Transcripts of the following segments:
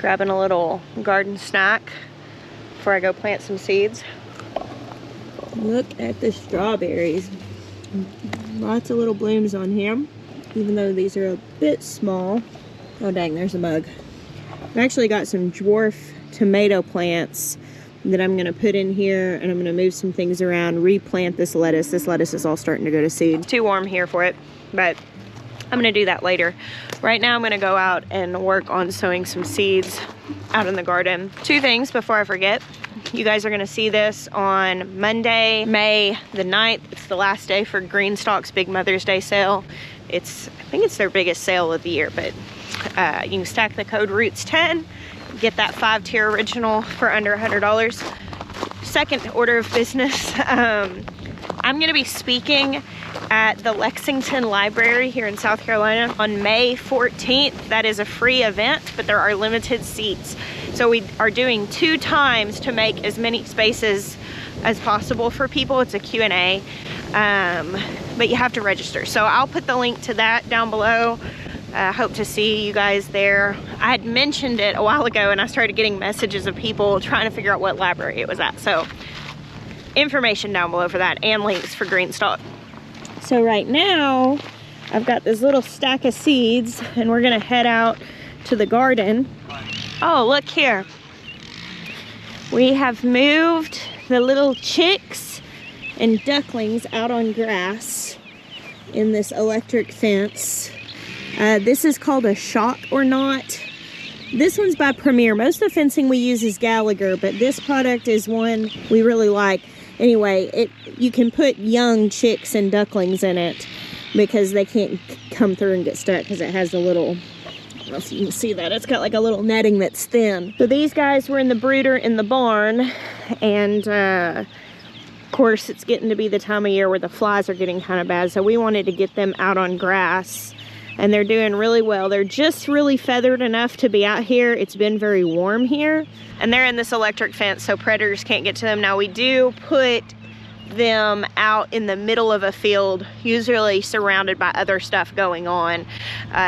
Grabbing a little garden snack before I go plant some seeds. Look at the strawberries. Lots of little blooms on here, even though these are a bit small. Oh dang, there's a bug. I've actually got some dwarf tomato plants that I'm gonna put in here, and I'm gonna move some things around, replant this lettuce. This lettuce is all starting to go to seed. It's too warm here for it, but I'm gonna do that later. Right now I'm gonna go out and work on sowing some seeds out in the garden. Two things before I forget. You guys are gonna see this on Monday, May the 9th. It's the last day for Greenstock's Big Mother's Day sale. I think it's their biggest sale of the year, but you can stack the code Roots10, get that 5-tier original for under $100. Second order of business, I'm gonna be speaking at the Lexington Library here in South Carolina on May 14th. That is a free event, but there are limited seats. So we are doing 2 times to make as many spaces as possible for people. It's a Q&A, but you have to register. So I'll put the link to that down below. Hope to see you guys there. I had mentioned it a while ago and I started getting messages of people trying to figure out what library it was at. So information down below for that and links for Greenstock. So right now I've got this little stack of seeds and we're gonna head out to the garden. Oh, look here. We have moved the little chicks and ducklings out on grass in this electric fence. This is called a shock or not. This one's by Premier. Most of the fencing we use is Gallagher, but this product is one we really like. Anyway, you can put young chicks and ducklings in it because they can't come through and get stuck because it has a little, I don't know if you can see that, it's got like a little netting that's thin. So these guys were in the brooder in the barn, and of course it's getting to be the time of year where the flies are getting kind of bad, so we wanted to get them out on grass. And they're doing really well. They're just really feathered enough to be out here. It's been very warm here. And they're in this electric fence, so predators can't get to them. Now we do put them out in the middle of a field, usually surrounded by other stuff going on,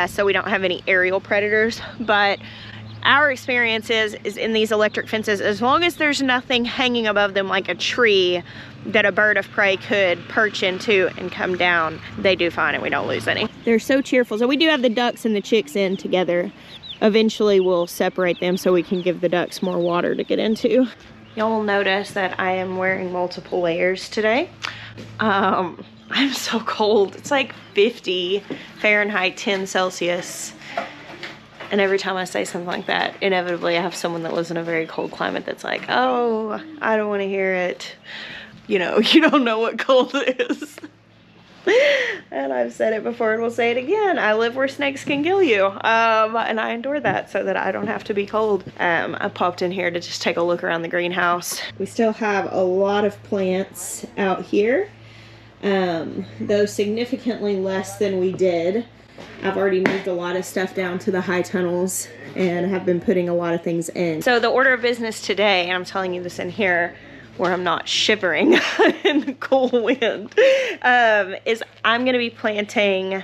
so we don't have any aerial predators. But our experience is in these electric fences, as long as there's nothing hanging above them like a tree that a bird of prey could perch into and come down, they do fine and we don't lose any. They're so cheerful. So we do have the ducks and the chicks in together. Eventually we'll separate them so we can give the ducks more water to get into. Y'all will notice that I am wearing multiple layers today. I'm so cold. It's like 50 Fahrenheit, 10 Celsius. And every time I say something like that, inevitably I have someone that lives in a very cold climate that's like, oh, I don't want to hear it. You know, you don't know what cold is. And I've said it before and will say it again. I live where snakes can kill you. And I endure that so that I don't have to be cold. I popped in here to just take a look around the greenhouse. We still have a lot of plants out here, though significantly less than we did. I've already moved a lot of stuff down to the high tunnels and have been putting a lot of things in. So the order of business today, and I'm telling you this in here where I'm not shivering in the cool wind, is I'm gonna be planting,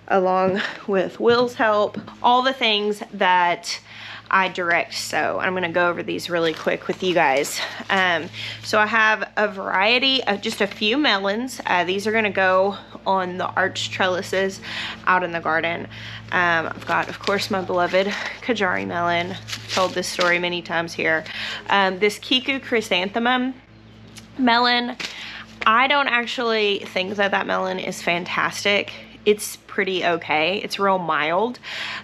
along with Will's help, all the things that I direct sow. I'm gonna go over these really quick with you guys. So I have a variety of just a few melons. These are gonna go on the arch trellises out in the garden. I've got, of course, my beloved Kajari melon. I've told this story many times here. This Kiku Chrysanthemum melon, I don't actually think that that melon is fantastic. It's pretty okay. It's real mild,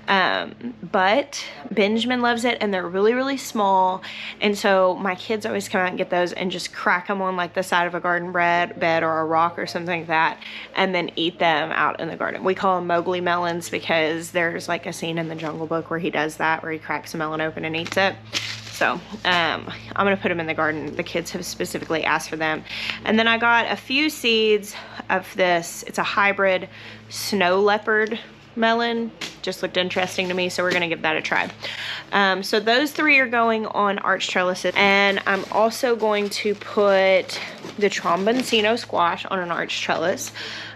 but Benjamin loves it, and they're really, really small. And so my kids always come out and get those and just crack them on like the side of a garden bed or a rock or something like that, and then eat them out in the garden. We call them Mowgli Melons because there's like a scene in the Jungle Book where he does that, where he cracks a melon open and eats it. So I'm gonna put them in the garden. The kids have specifically asked for them. And then I got a few seeds of this. It's a hybrid snow leopard melon. Just looked interesting to me, so we're gonna give that a try. So those 3 are going on arch trellises, and I'm also going to put the tromboncino squash on an arch trellis.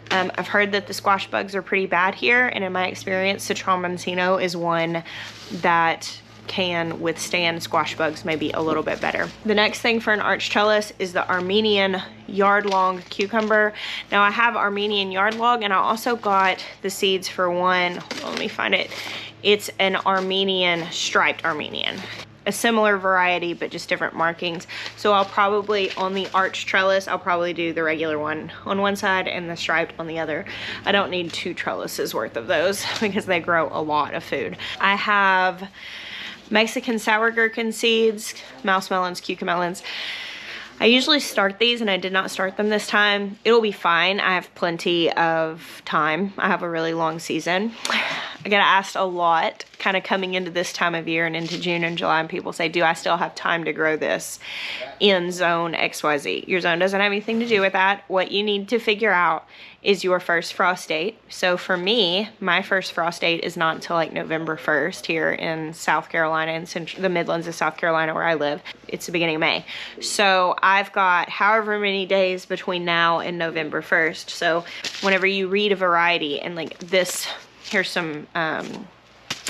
I've heard that the squash bugs are pretty bad here, and in my experience, the tromboncino is one that can withstand squash bugs maybe a little bit better. The next thing for an arch trellis is the Armenian yard-long cucumber. Now I have Armenian yard-long, and I also got the seeds for one, hold on, let me find it. It's an Armenian, striped Armenian. A similar variety, but just different markings. So I'll probably, on the arch trellis, I'll probably do the regular one on one side and the striped on the other. I don't need 2 trellises worth of those because they grow a lot of food. I have Mexican sour gherkin seeds, mouse melons, Kiku melons. I usually start these, and I did not start them this time. It'll be fine. I have plenty of time. I have a really long season. I get asked a lot kind of coming into this time of year and into June and July, and people say, do I still have time to grow this in zone XYZ? Your zone doesn't have anything to do with that. What you need to figure out is your first frost date. So for me, my first frost date is not until like November 1st here in South Carolina, in the Midlands of South Carolina where I live. It's the beginning of May. So I've got however many days between now and November 1st. So whenever you read a variety, and like this, here's some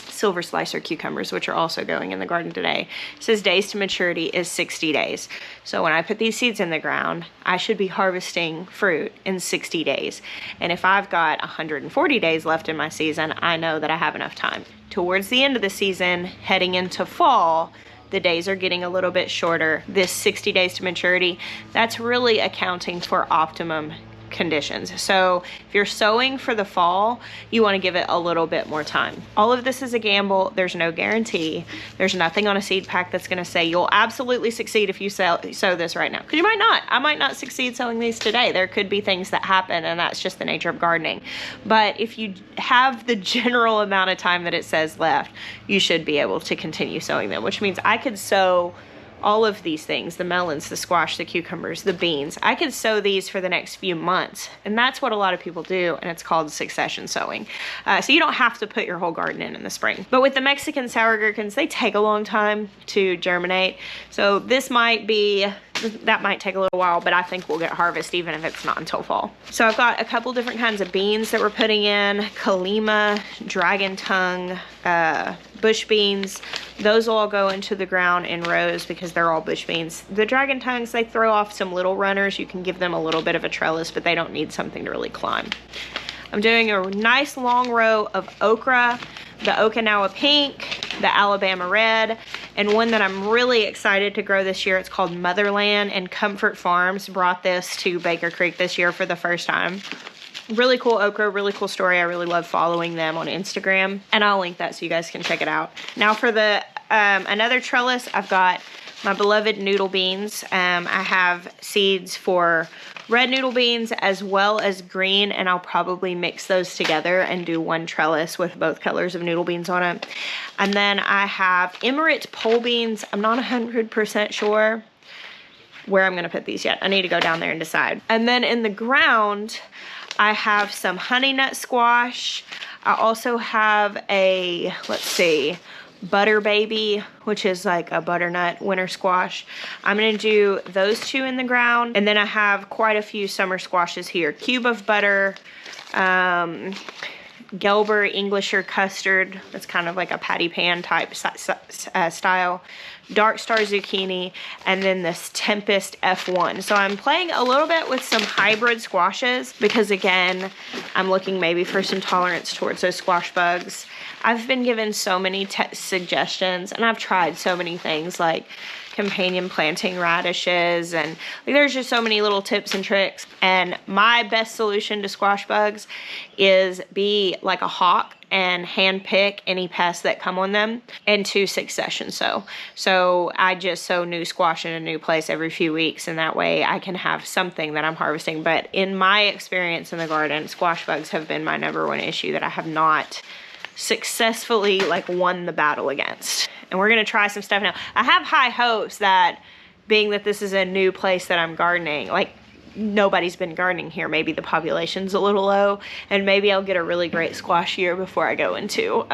silver slicer cucumbers, which are also going in the garden today. It says days to maturity is 60 days. So when I put these seeds in the ground, I should be harvesting fruit in 60 days. And if I've got 140 days left in my season, I know that I have enough time. Towards the end of the season, heading into fall, the days are getting a little bit shorter. This 60 days to maturity, that's really accounting for optimum conditions. So if you're sowing for the fall, you want to give it a little bit more time. All of this is a gamble. There's no guarantee. There's nothing on a seed pack that's going to say you'll absolutely succeed if you sow this right now, because you might not. I might not succeed sowing these today. There could be things that happen, and that's just the nature of gardening. But if you have the general amount of time that it says left, you should be able to continue sowing them, which means I could sow all of these things, the melons, the squash, the cucumbers, the beans. I could sow these for the next few months, and that's what a lot of people do, and it's called succession sowing. So you don't have to put your whole garden in the spring. But with the Mexican sour gherkins, they take a long time to germinate. So this might be, that might take a little while, but I think we'll get harvest even if it's not until fall. So I've got a couple different kinds of beans that we're putting in. Kalima, dragon tongue, bush beans. Those will all go into the ground in rows because they're all bush beans. The dragon tongues, they throw off some little runners. You can give them a little bit of a trellis, but they don't need something to really climb. I'm doing a nice long row of okra, the Okinawa pink, the Alabama red, and one that I'm really excited to grow this year. It's called Motherland, and Comfort Farms brought this to Baker Creek this year for the first time. Really cool okra, really cool story. I really love following them on Instagram, and I'll link that so you guys can check it out. Now for the another trellis, I've got my beloved noodle beans. I have seeds for red noodle beans as well as green, and I'll probably mix those together and do one trellis with both colors of noodle beans on it. And then I have Emirate pole beans. I'm not 100% sure where I'm gonna put these yet. I need to go down there and decide. And then in the ground, I have some honey nut squash. I also have a, let's see, butter baby, which is like a butternut winter squash. I'm gonna do those two in the ground. And then I have quite a few summer squashes here. Cube of butter, Gelber Englisher custard. That's kind of like a patty pan type style. Dark Star zucchini, and then this Tempest F1. So I'm playing a little bit with some hybrid squashes because, again, I'm looking maybe for some tolerance towards those squash bugs. I've been given so many suggestions, and I've tried so many things like companion planting radishes, and like, there's just so many little tips and tricks. And my best solution to squash bugs is be like a hawk and hand pick any pests that come on them and to succession sow. So I just sow new squash in a new place every few weeks, and that way I can have something that I'm harvesting. But in my experience in the garden, squash bugs have been my #1 issue that I have not successfully like won the battle against. And we're gonna try some stuff now. I have high hopes that, being that this is a new place that I'm gardening, like nobody's been gardening here, maybe the population's a little low, and maybe I'll get a really great squash year before I go into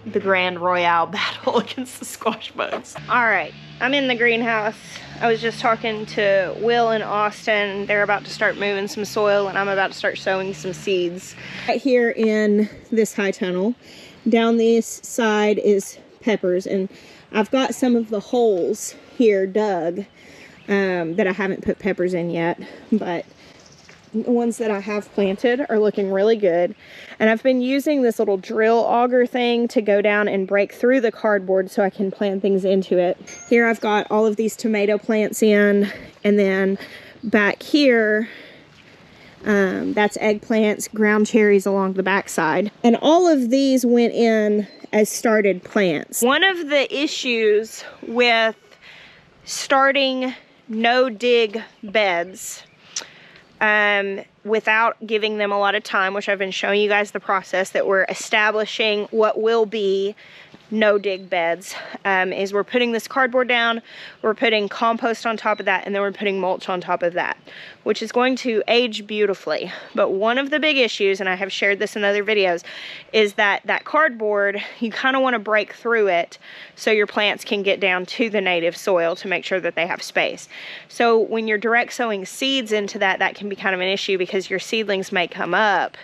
the Grand Royale battle against the squash bugs. All right, I'm in the greenhouse. I was just talking to Will and Austin. They're about to start moving some soil, and I'm about to start sowing some seeds. Right here in this high tunnel, down this side is peppers, and I've got some of the holes here dug that I haven't put peppers in yet, but the ones that I have planted are looking really good. And I've been using this little drill auger thing to go down and break through the cardboard so I can plant things into it. Here I've got all of these tomato plants in, and then back here, that's eggplants, ground cherries along the backside. And all of these went in as started plants. One of the issues with starting no-dig beds without giving them a lot of time, which I've been showing you guys the process that we're establishing what will be no dig beds, is we're putting this cardboard down, we're putting compost on top of that, and then we're putting mulch on top of that, which is going to age beautifully. But one of the big issues, and I have shared this in other videos, is that that cardboard, you kind of want to break through it so your plants can get down to the native soil to make sure that they have space. So when you're direct sowing seeds into that, that can be kind of an issue because your seedlings may come up,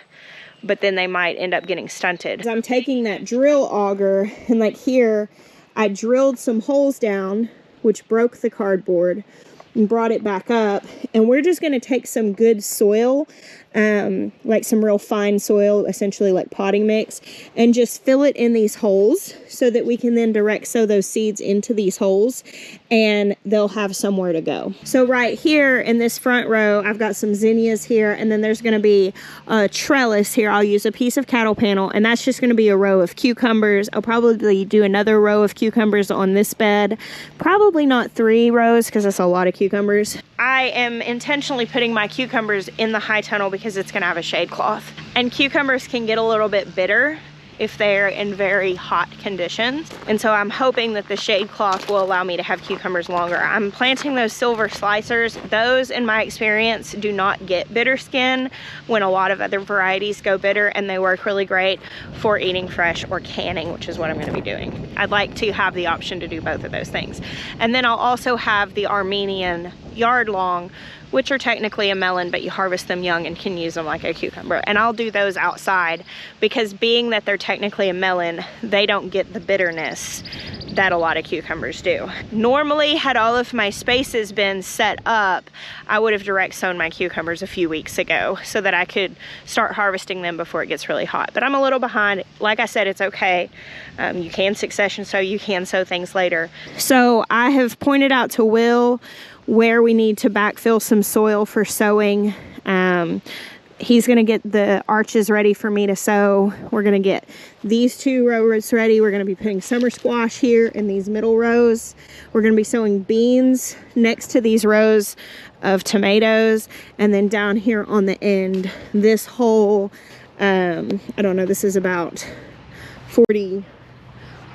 but then they might end up getting stunted. I'm taking that drill auger, and like here, I drilled some holes down, which broke the cardboard, and brought it back up. And we're just gonna take some good soil, like some real fine soil, essentially like potting mix, and just fill it in these holes so that we can then direct sow those seeds into these holes and they'll have somewhere to go. So right here in this front row, I've got some zinnias here, and then there's gonna be a trellis here. I'll use a piece of cattle panel, and that's just gonna be a row of cucumbers. I'll probably do another row of cucumbers on this bed. Probably not 3 rows because that's a lot of cucumbers. I am intentionally putting my cucumbers in the high tunnel because it's gonna have a shade cloth. And cucumbers can get a little bit bitter if they're in very hot conditions. And so I'm hoping that the shade cloth will allow me to have cucumbers longer. I'm planting those silver slicers. Those, in my experience, do not get bitter skin when a lot of other varieties go bitter, and they work really great for eating fresh or canning, which is what I'm gonna be doing. I'd like to have the option to do both of those things. And then I'll also have the Armenian yard long, which are technically a melon, but you harvest them young and can use them like a cucumber. And I'll do those outside because being that they're technically a melon, they don't get the bitterness that a lot of cucumbers do. Normally, had all of my spaces been set up, I would have direct sown my cucumbers a few weeks ago so that I could start harvesting them before it gets really hot. But I'm a little behind. Like I said, it's okay. You can succession sow, you can sow things later. So I have pointed out to Will where we need to backfill some soil for sowing. He's gonna get the arches ready for me to sow. We're gonna get these 2 rows ready. We're gonna be putting summer squash here in these middle rows. We're gonna be sowing beans next to these rows of tomatoes. And then down here on the end, this whole, I don't know, this is about 40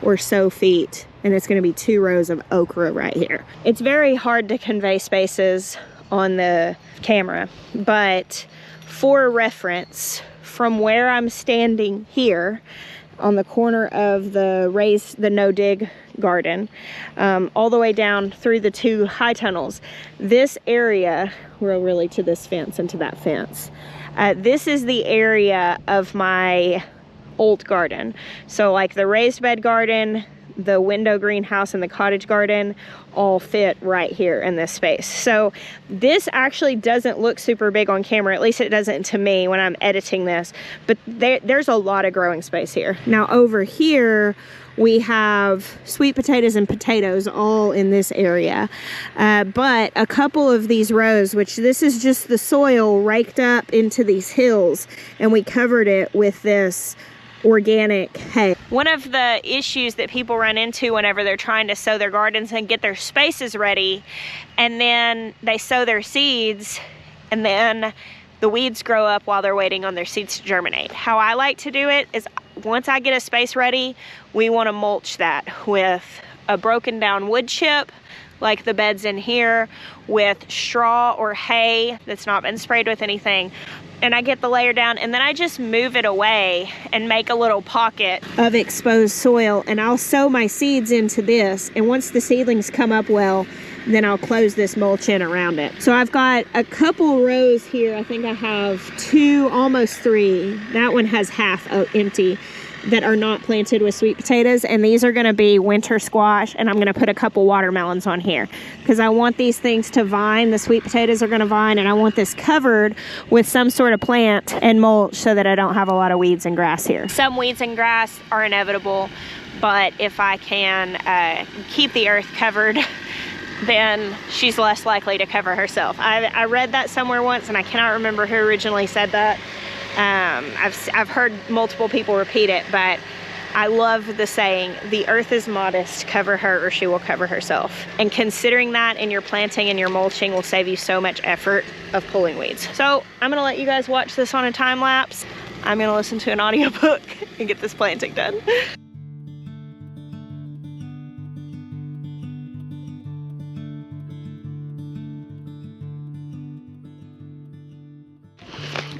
or so feet, and it's going to be 2 rows of okra right here. It's very hard to convey spaces on the camera, but for reference, from where I'm standing here on the corner of the no-dig garden, all the way down through the 2 high tunnels, this area, we're really to this fence and to that fence, this is the area of my old garden. So like the raised bed garden, the window greenhouse, and the cottage garden all fit right here in this space. So this actually doesn't look super big on camera, at least it doesn't to me when I'm editing this, but there's a lot of growing space here. Now over here we have sweet potatoes and potatoes all in this area, but a couple of these rows, which this is just the soil raked up into these hills, and we covered it with this organic hay. One of the issues that people run into whenever they're trying to sow their gardens and get their spaces ready, and then they sow their seeds, and then the weeds grow up while they're waiting on their seeds to germinate. How I like to do it is, once I get a space ready, we want to mulch that with a broken down wood chip, like the beds in here, with straw or hay that's not been sprayed with anything. And I get the layer down, and then I just move it away and make a little pocket of exposed soil, and I'll sow my seeds into this, and once the seedlings come up well, then I'll close this mulch in around it. So I've got a couple rows here. I think I have 2, almost 3. That one has half empty. that are not planted with sweet potatoes, and these are going to be winter squash, and I'm going to put a couple watermelons on here because I want these things to vine. The sweet potatoes are going to vine, and I want this covered with some sort of plant and mulch so that I don't have a lot of weeds and grass here. Some weeds and grass are inevitable, but if I can keep the earth covered, then she's less likely to cover herself. I read that somewhere once, and I cannot remember who originally said that. I've heard multiple people repeat it, but I love the saying, the earth is modest, cover her or she will cover herself. And considering that in your planting and your mulching will save you so much effort of pulling weeds. So I'm gonna let you guys watch this on a time lapse. I'm gonna listen to an audiobook and get this planting done.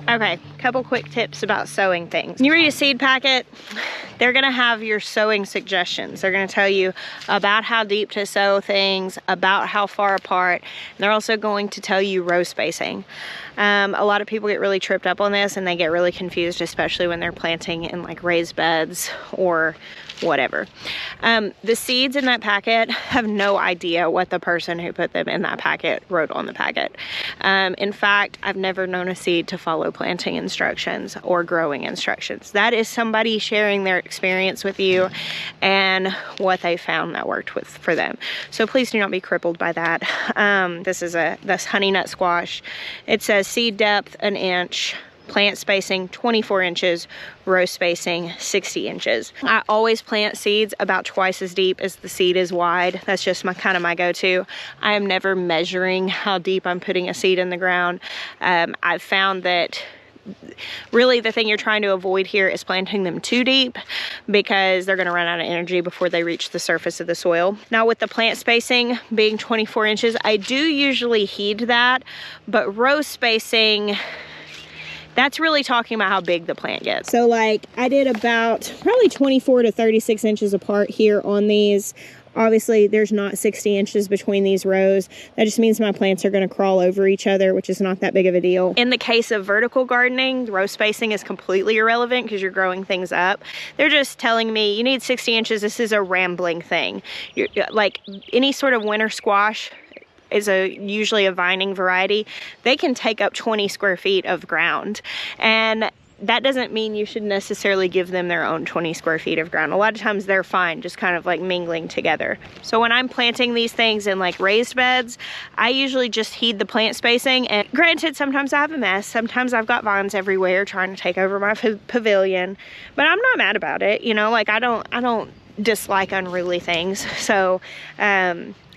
Okay, couple quick tips about sowing things. When you read a seed packet, they're gonna have your sowing suggestions. They're gonna tell you about how deep to sow things, about how far apart. And they're also going to tell you row spacing. A lot of people get really tripped up on this, and they get really confused, especially when they're planting in like raised beds or whatever. The seeds in that packet have no idea what the person who put them in that packet wrote on the packet. In fact, I've never known a seed to follow planting instructions or growing instructions. That is somebody sharing their experience with you and what they found that worked for them. So please do not be crippled by that. This honey nut squash. It says seed depth 1 inch, plant spacing 24 inches, row spacing 60 inches. I always plant seeds about twice as deep as the seed is wide. That's just kind of my go-to. I am never measuring how deep I'm putting a seed in the ground. I've found that really the thing you're trying to avoid here is planting them too deep, because they're going to run out of energy before they reach the surface of the soil. Now with the plant spacing being 24 inches, I do usually heed that, but row spacing, that's really talking about how big the plant gets. So like I did about probably 24 to 36 inches apart here on these. Obviously there's not 60 inches between these rows. That just means my plants are gonna crawl over each other, which is not that big of a deal. In the case of vertical gardening, row spacing is completely irrelevant because you're growing things up. They're just telling me you need 60 inches. This is a rambling thing. Like any sort of winter squash is usually a vining variety. They can take up 20 square feet of ground, and that doesn't mean you should necessarily give them their own 20 square feet of ground. A lot of times they're fine just kind of like mingling together. So when I'm planting these things in like raised beds, I usually just heed the plant spacing. And granted, sometimes I have a mess. Sometimes I've got vines everywhere trying to take over my pavilion, but I'm not mad about it. You know, like I don't dislike unruly things. So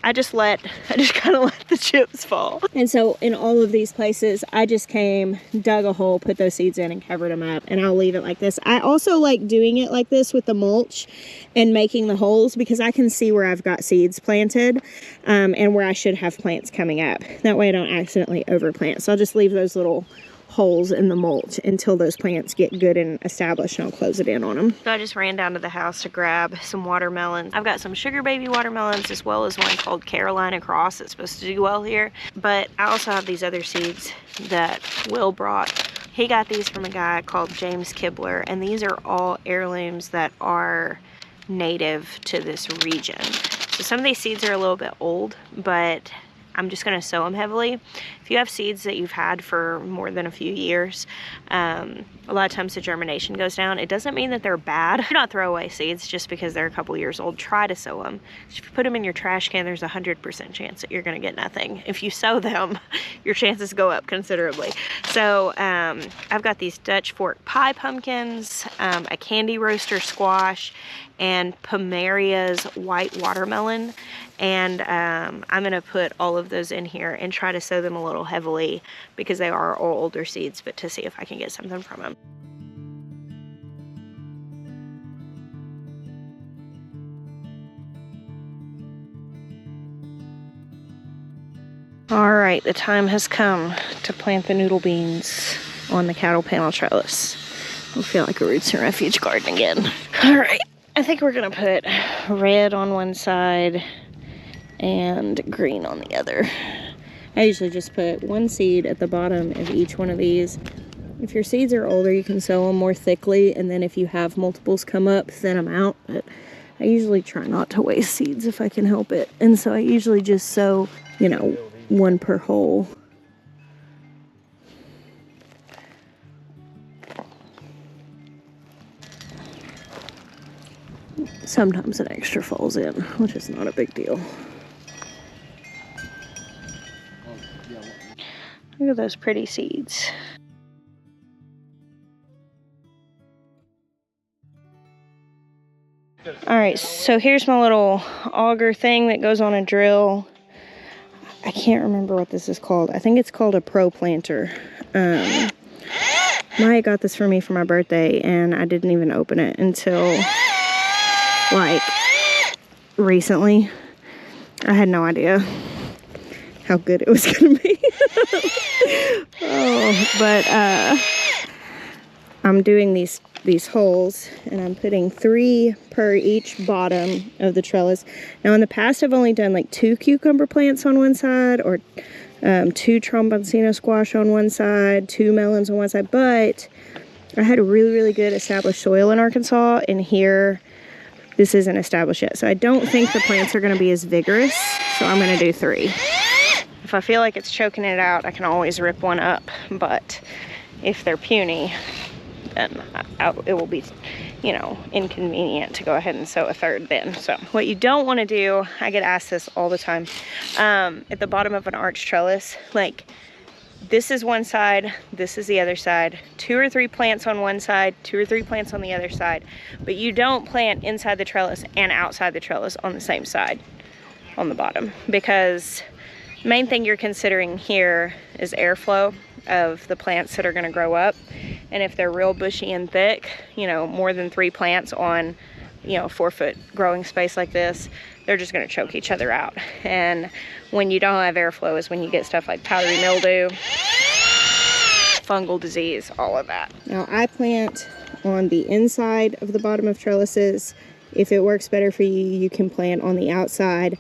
I just kind of let the chips fall. And so in all of these places, I just came, dug a hole, put those seeds in and covered them up, and I'll leave it like this. I also like doing it like this with the mulch and making the holes, because I can see where I've got seeds planted and where I should have plants coming up. That way I don't accidentally overplant. So I'll just leave those little holes in the mulch until those plants get good and established, and I'll close it in on them. So I just ran down to the house to grab some watermelons. I've got some sugar baby watermelons as well as one called Carolina Cross that's supposed to do well here. But I also have these other seeds that Will brought. He got these from a guy called James Kibler, and these are all heirlooms that are native to this region. So some of these seeds are a little bit old, but I'm just gonna sow them heavily. If you have seeds that you've had for more than a few years, a lot of times the germination goes down. It doesn't mean that they're bad. Do not throw away seeds just because they're a couple years old. Try to sow them. If you put them in your trash can, there's a 100% chance that you're gonna get nothing. If you sow them, your chances go up considerably. So I've got these Dutch fork pie pumpkins, a candy roaster squash, and Pomeria's white watermelon. And I'm gonna put all of those in here and try to sow them a little heavily because they are all older seeds, but to see if I can get something from them. All right, the time has come to plant the noodle beans on the cattle panel trellis. I feel like a Roots Refuge garden again. All right, I think we're gonna put red on one side and green on the other. I usually just put one seed at the bottom of each one of these If your seeds are older, you can sow them more thickly, and then if you have multiples come up, thin them out. But I usually try not to waste seeds if I can help it. And so I usually just sow, you know, one per hole. Sometimes an extra falls in, which is not a big deal. Look at those pretty seeds. Alright, so here's my little auger thing that goes on a drill. I can't remember what this is called. I think it's called a Pro Planter. Maya got this for me for my birthday, and I didn't even open it until like recently. I had no idea how good it was gonna be. Oh, but I'm doing these holes, and I'm putting 3 per each bottom of the trellis. Now in the past I've only done like 2 cucumber plants on one side, or 2 tromboncino squash on one side, 2 melons on one side, but I had a really good established soil in Arkansas, and here this isn't established yet. So I don't think the plants are going to be as vigorous, so I'm going to do 3. If I feel like it's choking it out, I can always rip one up, but if they're puny, then it will be, you know, inconvenient to go ahead and sow a 3rd then. So what you don't want to do, I get asked this all the time, at the bottom of an arch trellis, like this is one side, this is the other side, 2 or 3 plants on one side, 2 or 3 plants on the other side, but you don't plant inside the trellis and outside the trellis on the same side on the bottom, because the main thing you're considering here is airflow of the plants that are going to grow up. And if they're real bushy and thick, you know, more than 3 plants on, you know, 4-foot growing space like this, they're just going to choke each other out. And when you don't have airflow is when you get stuff like powdery mildew, fungal disease, all of that. Now I plant on the inside of the bottom of trellises. If it works better for you, you can plant on the outside.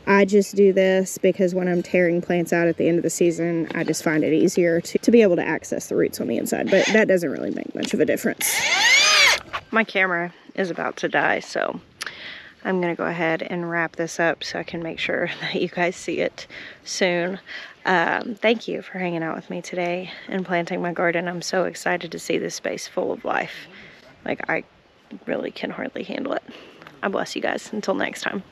I just do this because when I'm tearing plants out at the end of the season, I just find it easier to be able to access the roots on the inside, but that doesn't really make much of a difference. My camera is about to die, so I'm gonna go ahead and wrap this up so I can make sure that you guys see it soon. Thank you for hanging out with me today and planting my garden. I'm so excited to see this space full of life. Like, I really can hardly handle it. I bless you guys. Until next time.